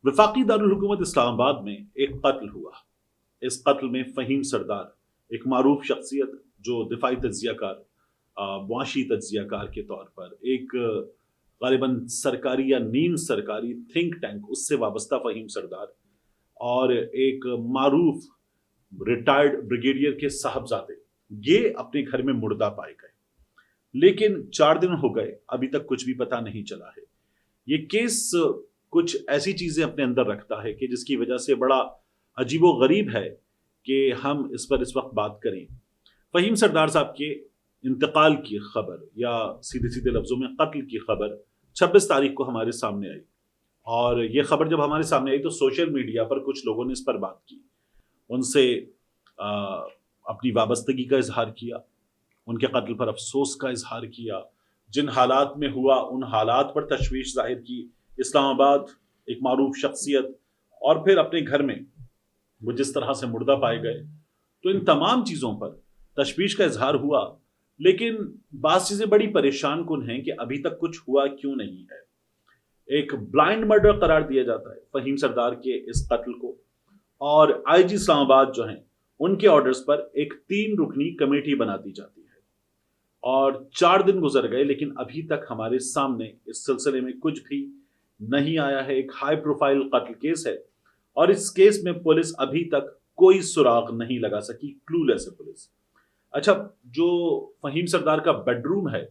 वफाकी दारुल हुकूमत इस्लामाबाद में एक कत्ल हुआ। इस कत्ल में फ़हीम सरदार, एक मारूफ शख्सियत जो दिफाई तज्जियाकार, मुआशी तज्जियाकार के तौर पर एक गालिबन सरकारी या नीम सरकारी थिंक टैंक उससे वाबस्ता फ़हीम सरदार और एक मारूफ रिटायर्ड ब्रिगेडियर के साहबजादे, ये अपने घर में मुर्दा पाए गए। लेकिन 4 दिन हो गए, अभी तक कुछ भी पता नहीं चला है। ये केस कुछ ऐसी चीजें अपने अंदर रखता है कि जिसकी वजह से बड़ा अजीबो गरीब है कि हम इस पर इस वक्त बात करें। फ़हीम सरदार साहब के इंतकाल की खबर या सीधे सीधे लफ्जों में कत्ल की खबर 26 तारीख को हमारे सामने आई, और ये खबर जब हमारे सामने आई तो सोशल मीडिया पर कुछ लोगों ने इस पर बात की, उनसे अपनी वाबस्तगी का इजहार किया, उनके कत्ल पर अफसोस का इजहार किया, जिन हालात में हुआ उन हालात पर तशवीश जाहिर की। इस्लामाबाद एक मारूफ शख्सियत और फिर अपने घर में वो जिस तरह से मुर्दा पाए गए, तो इन तमाम चीज़ों पर तशवीश का इजहार हुआ। लेकिन बात चीज़ें बड़ी परेशान कुन हैं कि अभी तक कुछ हुआ क्यों नहीं है। एक ब्लाइंड मर्डर करार दिया जाता है फ़हीम सरदार के इस कत्ल को, और आईजी इस्लामाबाद जो हैं उनके ऑर्डर्स पर एक 3 रुकनी कमेटी बना दी जाती है, और 4 दिन गुजर गए लेकिन अभी तक हमारे सामने इस सिलसिले में कुछ भी नहीं आया है। एक हाई प्रोफाइल कत्ल केस है और इस केस में पुलिस अभी तक कोई सुराग नहीं लगा सकी, क्लूलेस है पुलिस। अच्छा, जो फ़हीम सरदार का बेडरूम है,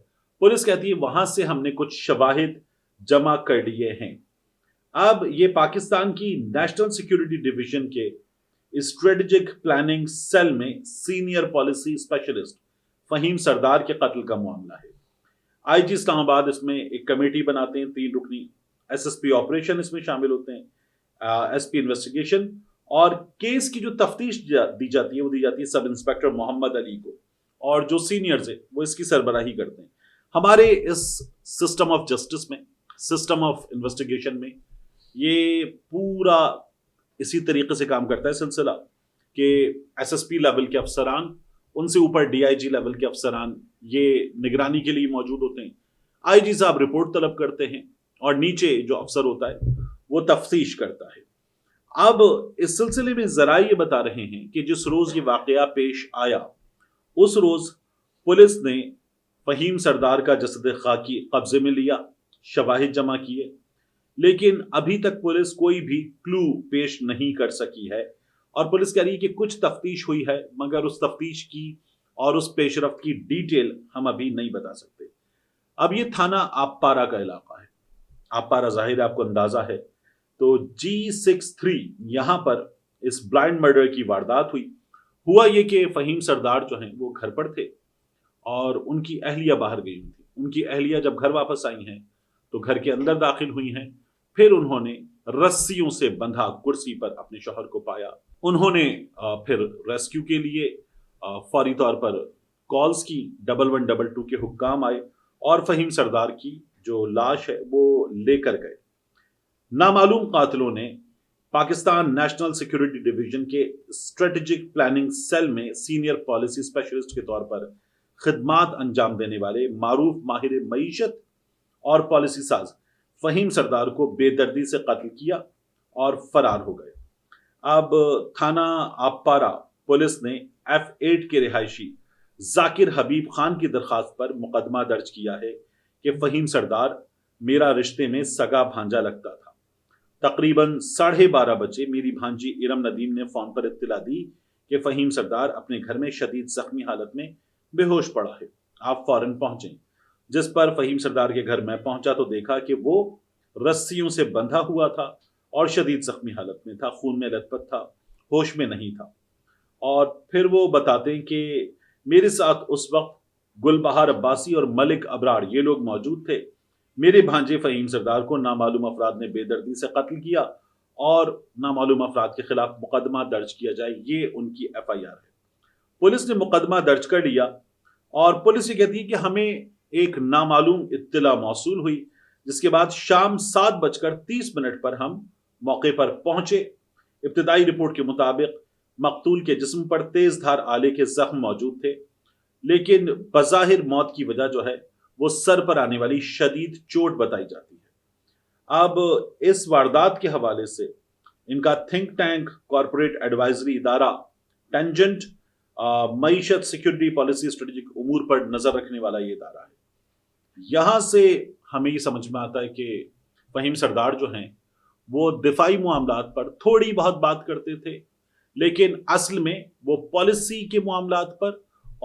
पुलिस कहती है वहां से हमने कुछ शवाहिद जमा कर लिए हैं। अब ये पाकिस्तान की नेशनल सिक्योरिटी डिवीजन के स्ट्रेटेजिक प्लानिंग सेल में सीनियर पॉलिसी स्पेशलिस्ट फ़हीम सरदार के कत्ल का मामला है। आईजी इस्लामाबाद इसमें एक कमेटी बनाते हैं 3 रुकनी, एसएसपी ऑपरेशन इसमें शामिल होते हैं, एसपी इन्वेस्टिगेशन, और केस की जो तफ्तीश दी जाती है वो दी जाती है सब इंस्पेक्टर मोहम्मद अली को, और जो सीनियर्स है वो इसकी सरबराही करते हैं। हमारे इस सिस्टम ऑफ जस्टिस में, सिस्टम ऑफ इन्वेस्टिगेशन में ये पूरा इसी तरीके से काम करता है सिलसिला कि एसएसपी लेवल के अफसरान, उनसे ऊपर डीआईजी लेवल के अफसरान ये निगरानी के लिए मौजूद होते हैं। आईजी साहब रिपोर्ट तलब करते हैं और नीचे जो अफसर होता है वो तफ्तीश करता है। अब इस सिलसिले में जरा ये बता रहे हैं कि जिस रोज ये वाकया पेश आया उस रोज पुलिस ने फ़हीम सरदार का जसद खाकी कब्जे में लिया, शवाहिद जमा किए, लेकिन अभी तक पुलिस कोई भी क्लू पेश नहीं कर सकी है। और पुलिस कह रही है कि कुछ तफ्तीश हुई है, मगर उस तफ्तीश की और उस पेशरफ्त की डिटेल हम अभी नहीं बता सकते। अब ये थाना आपपारा का इलाका है, आपपारा जाहिर आपको अंदाजा है। तो G63 यहां पर इस ब्लाइंड मर्डर की वारदात हुई। हुआ ये कि फ़हीम सरदार जो हैं वो घर पर थे और उनकी अहलिया बाहर गई हुई थी। उनकी अहलिया जब घर वापस आई हैं तो घर के अंदर दाखिल हुई हैं। फिर उन्होंने रस्सियों से बंधा कुर्सी पर अपने शौहर को पाया। उन्होंने फिर रेस्क्यू के लिए फौरी तौर पर कॉल्स की, 1122 के हुक्काम आए और फ़हीम सरदार की जो लाश है वो लेकर गए। नामालूम कातिलों ने पाकिस्तान नेशनल सिक्योरिटी डिवीजन के स्ट्रेटेजिक प्लानिंग सेल में सीनियर पॉलिसी स्पेशलिस्ट के तौर पर खिदमात अंजाम देने वाले मारूफ माहिर मईशत और पॉलिसी साज फ़हीम सरदार को बेदर्दी से कत्ल किया और फरार हो गए। अब थाना आपपारा पुलिस ने F8 के रिहायशी जाकिर हबीब खान की दरखास्त पर मुकदमा दर्ज किया है कि फ़हीम सरदार मेरा रिश्ते में सगा भांजा लगता था। तकरीबन 12:30 बजे मेरी भांजी इरम नदीम ने फोन पर इत्तला दी कि फ़हीम सरदार अपने घर में शदीद जख्मी हालत में बेहोश पड़ा है, आप फौरन पहुंचें। जिस पर फ़हीम सरदार के घर में पहुंचा तो देखा कि वो रस्सियों से बंधा हुआ था और शदीद जख्मी हालत में था, खून में लथपथ था, होश में नहीं था। और फिर वो बताते हैं कि मेरे साथ उस वक्त गुलबहार अब्बासी और मलिक अबरार ये लोग मौजूद थे। मेरे भांजे फ़हीम सरदार को नामालूम अफराद ने बेदर्दी से कत्ल किया और नामालूम अफराद के खिलाफ मुकदमा दर्ज किया जाए, ये उनकी FIR है। पुलिस ने मुकदमा दर्ज कर लिया और पुलिस ये कहती है कि हमें एक नामालूम इत्तला मौसूल हुई, जिसके बाद शाम 7:30 पर हम मौके पर पहुंचे। इब्तिदाई रिपोर्ट के मुताबिक मकतूल के जिस्म पर तेज धार आले के जख्म मौजूद थे, लेकिन बज़ाहिर मौत की वजह जो है वो सर पर आने वाली शदीद चोट बताई जाती है। اب اس واردات کے حوالے سے ان کا تھنک ٹینک کارپوریٹ ایڈوائزری ادارہ ٹینجنٹ معیشت سیکورٹی پالیسی اسٹریٹجک امور پر نظر رکھنے والا یہ ادارہ ہے. یہاں سے ہمیں یہ سمجھ میں آتا ہے کہ فہیم سردار جو ہیں وہ دفاعی معاملات پر تھوڑی بہت بات کرتے تھے، لیکن اصل میں وہ پالیسی کے معاملات پر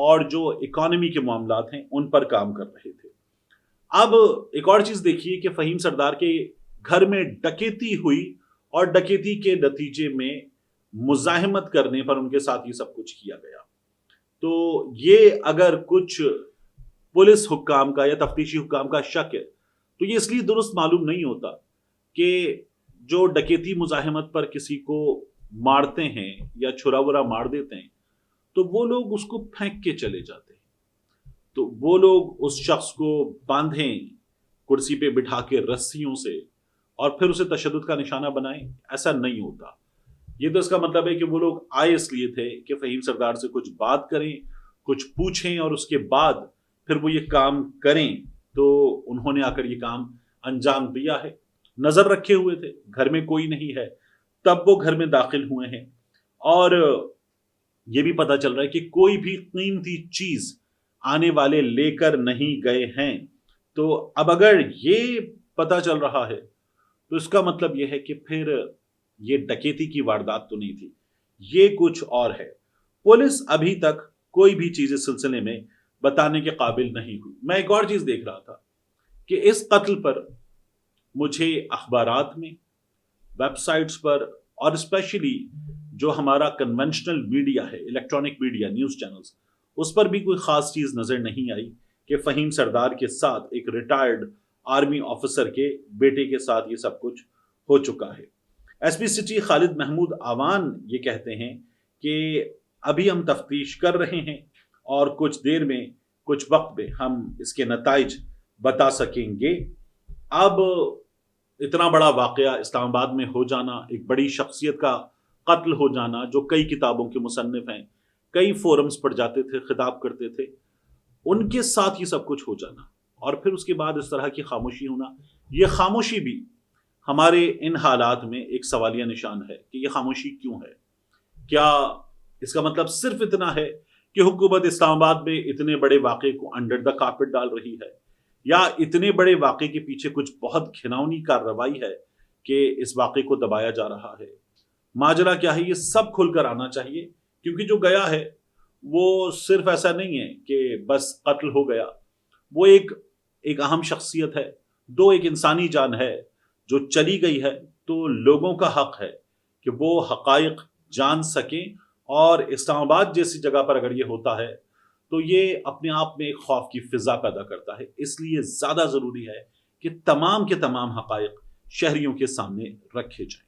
اور جو اکانومی کے معاملات ہیں ان پر کام کر رہے تھے. اب ایک اور چیز دیکھیے کہ فہیم سردار کے گھر میں ڈکیتی ہوئی اور ڈکیتی کے نتیجے میں مزاحمت کرنے پر ان کے ساتھ یہ سب کچھ کیا گیا. تو یہ اگر کچھ پولیس حکام کا یا تفتیشی حکام کا شک ہے تو یہ اس لیے درست معلوم نہیں ہوتا کہ جو ڈکیتی مزاحمت پر کسی کو مارتے ہیں یا چھرا برا مار دیتے ہیں تو وہ لوگ اس کو پھینک کے چلے جاتے ہیں، تو وہ لوگ اس شخص کو باندھیں کرسی پہ بٹھا کے رسیوں سے اور پھر اسے تشدد کا نشانہ بنائیں، ایسا نہیں ہوتا. یہ تو اس کا مطلب ہے کہ وہ لوگ آئے اس لیے تھے کہ فہیم سردار سے کچھ بات کریں، کچھ پوچھیں اور اس کے بعد پھر وہ یہ کام کریں. تو انہوں نے آ کر یہ کام انجام دیا ہے. نظر رکھے ہوئے تھے، گھر میں کوئی نہیں ہے تب وہ گھر میں داخل ہوئے ہیں، اور یہ بھی پتا چل رہا ہے کہ کوئی بھی قیمتی چیز آنے والے لے کر نہیں گئے ہیں. تو اب اگر یہ پتا چل رہا ہے تو اس کا مطلب یہ ہے کہ پھر یہ ڈکیتی کی واردات تو نہیں تھی، یہ کچھ اور ہے. پولیس ابھی تک کوئی بھی چیز اس سلسلے میں بتانے کے قابل نہیں ہوئی. میں ایک اور چیز دیکھ رہا تھا کہ اس قتل پر مجھے اخبارات میں، ویب سائٹس پر اور اسپیشلی جو ہمارا کنونشنل میڈیا ہے، الیکٹرانک میڈیا، نیوز چینلز، اس پر بھی کوئی خاص چیز نظر نہیں آئی کہ فہیم سردار کے ساتھ ایک ریٹائرڈ آرمی آفیسر کے بیٹے کے ساتھ یہ سب کچھ ہو چکا ہے. ایس پی سٹی خالد محمود آوان یہ کہتے ہیں کہ ابھی ہم تفتیش کر رہے ہیں اور کچھ دیر میں، کچھ وقت میں ہم اس کے نتائج بتا سکیں گے. اب اتنا بڑا واقعہ اسلام آباد میں ہو جانا، ایک بڑی شخصیت کا قتل ہو جانا جو کئی کتابوں کے مصنف ہیں، کئی فورمز پر جاتے تھے، خطاب کرتے تھے، ان کے ساتھ یہ سب کچھ ہو جانا اور پھر اس کے بعد اس طرح کی خاموشی ہونا، یہ خاموشی بھی ہمارے ان حالات میں ایک سوالیہ نشان ہے کہ یہ خاموشی کیوں ہے. کیا اس کا مطلب صرف اتنا ہے کہ حکومت اسلام آباد میں اتنے بڑے واقعے کو انڈر دا کارپٹ ڈال رہی ہے، یا اتنے بڑے واقعے کے پیچھے کچھ بہت گھناؤنی کارروائی ہے کہ اس واقعے کو دبایا جا رہا ہے؟ ماجرا کیا ہے؟ یہ سب کھل کر آنا چاہیے، کیونکہ جو گیا ہے وہ صرف ایسا نہیں ہے کہ بس قتل ہو گیا، وہ ایک اہم شخصیت ہے، ایک انسانی جان ہے جو چلی گئی ہے. تو لوگوں کا حق ہے کہ وہ حقائق جان سکیں، اور اسلام آباد جیسی جگہ پر اگر یہ ہوتا ہے تو یہ اپنے آپ میں ایک خوف کی فضا پیدا کرتا ہے. اس لیے زیادہ ضروری ہے کہ تمام کے تمام حقائق شہریوں کے سامنے رکھے جائیں.